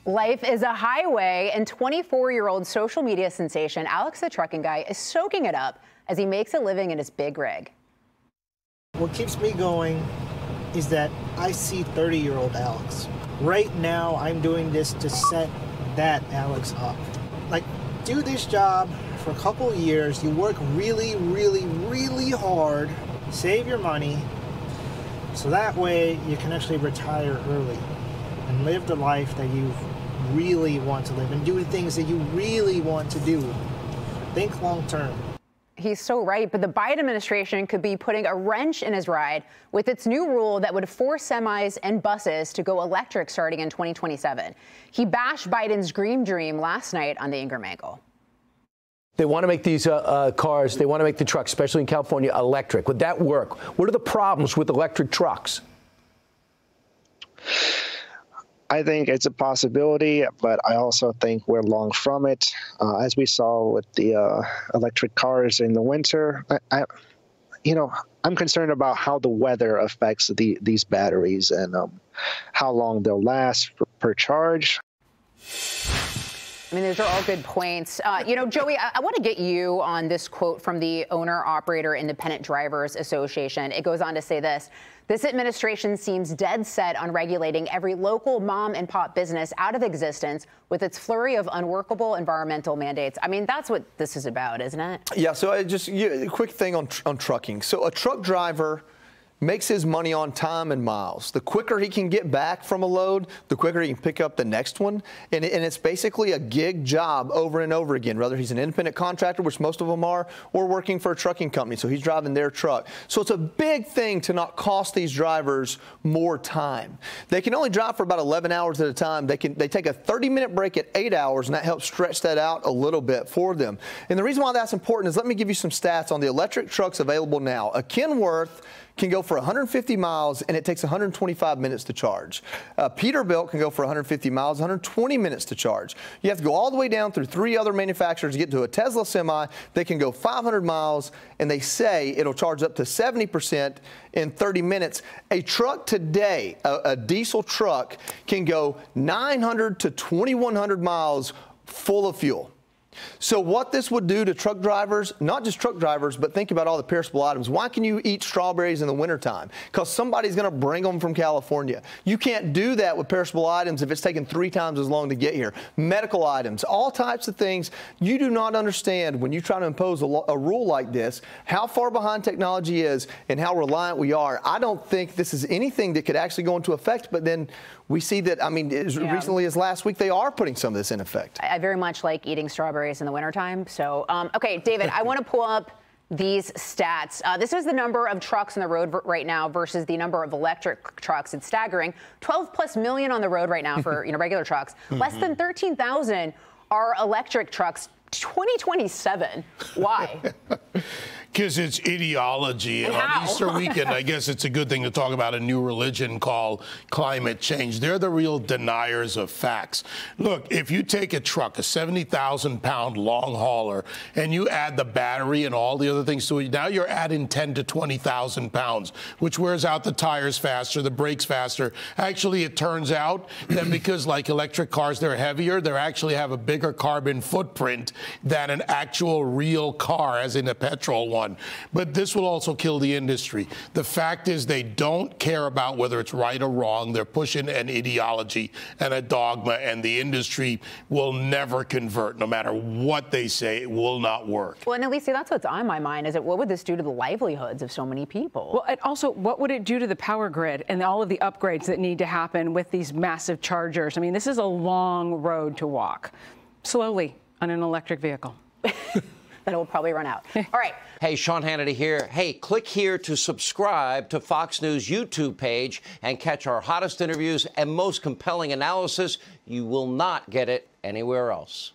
Life is a highway, and 24-year-old social media sensation Alex the Trucking Guy is soaking it up as he makes a living in his big rig. What keeps me going is that I see 30-year-old Alex. Right now, I'm doing this to set that Alex up. Like, do this job for a couple of years, you work really, really, really hard, save your money, so that way you can actually retire early and live the life that you really want to live and do the things that you really want to do. Think long term. He's so right, but the Biden administration could be putting a wrench in his ride with its new rule that would force semis and buses to go electric starting in 2027. He bashed Biden's green dream last night on the Ingram Angle. They want to make these cars, they want to make the trucks, especially in California, electric. Would that work? What are the problems with electric trucks? I think it's a possibility, but I also think we're long from it. As we saw with the electric cars in the winter, I'm concerned about how the weather affects these batteries and how long they'll last per charge. I mean, those are all good points. Joey, I want to get you on this quote from the Owner-Operator Independent Drivers Association. It goes on to say this: "This administration seems dead set on regulating every local mom-and-pop business out of existence with its flurry of unworkable environmental mandates." I mean, that's what this is about, isn't it? Yeah, so a quick thing on trucking. So a truck driver makes his money on time and miles. The quicker he can get back from a load, the quicker he can pick up the next one. And it's basically a gig job over and over again, whether he's an independent contractor, which most of them are, or working for a trucking company. So he's driving their truck. So it's a big thing to not cost these drivers more time. They can only drive for about 11 hours at a time. They take a 30-minute break at 8 hours, and that helps stretch that out a little bit for them. And the reason why that's important is, let me give you some stats on the electric trucks available now. A Kenworth can go for 150 miles, and it takes 125 minutes to charge. Peterbilt can go for 150 miles, 120 minutes to charge. You have to go all the way down through 3 other manufacturers to get to a Tesla semi. They can go 500 miles, and they say it'll charge up to 70% in 30 minutes. A truck today, a diesel truck, can go 900 to 2,100 miles full of fuel. So what this would do to truck drivers, not just truck drivers, but think about all the perishable items. Why can you eat strawberries in the wintertime? Because somebody's going to bring them from California. You can't do that with perishable items if it's taken 3 times as long to get here. Medical items, all types of things. You do not understand when you try to impose a rule like this, how far behind technology is and how reliant we are. I don't think this is anything that could actually go into effect, but then we see that, I mean, as recently as last week, they are putting some of this in effect. I very much like eating strawberries in the wintertime. So, okay, David, I want to pull up these stats. This is the number of trucks on the road right now versus the number of electric trucks. It's staggering. 12+ million on the road right now for regular trucks. Less than 13,000 are electric trucks. 2027. Why? Because it's ideology. And on Easter weekend, I guess it's a good thing to talk about a new religion called climate change. They're the real deniers of facts. Look, if you take a truck, a 70,000-pound long hauler, and you add the battery and all the other things to it, now you're adding 10 to 20,000 pounds, which wears out the tires faster, the brakes faster. Actually, it turns out that because, like electric cars, they're heavier, they actually have a bigger carbon footprint than an actual real car, as in a petrol one. But this will also kill the industry. The fact is, they don't care about whether it's right or wrong. They're pushing an ideology and a dogma, and the industry will never convert. No matter what they say, it will not work. Well, and Alicia, that's what's on my mind, is what would this do to the livelihoods of so many people? Well, and also, what would it do to the power grid and all of the upgrades that need to happen with these massive chargers? I mean, this is a long road to walk slowly on an electric vehicle. That will probably run out. All right. Hey, Sean Hannity here. Hey, click here to subscribe to Fox News YouTube page and catch our hottest interviews and most compelling analysis. You will not get it anywhere else.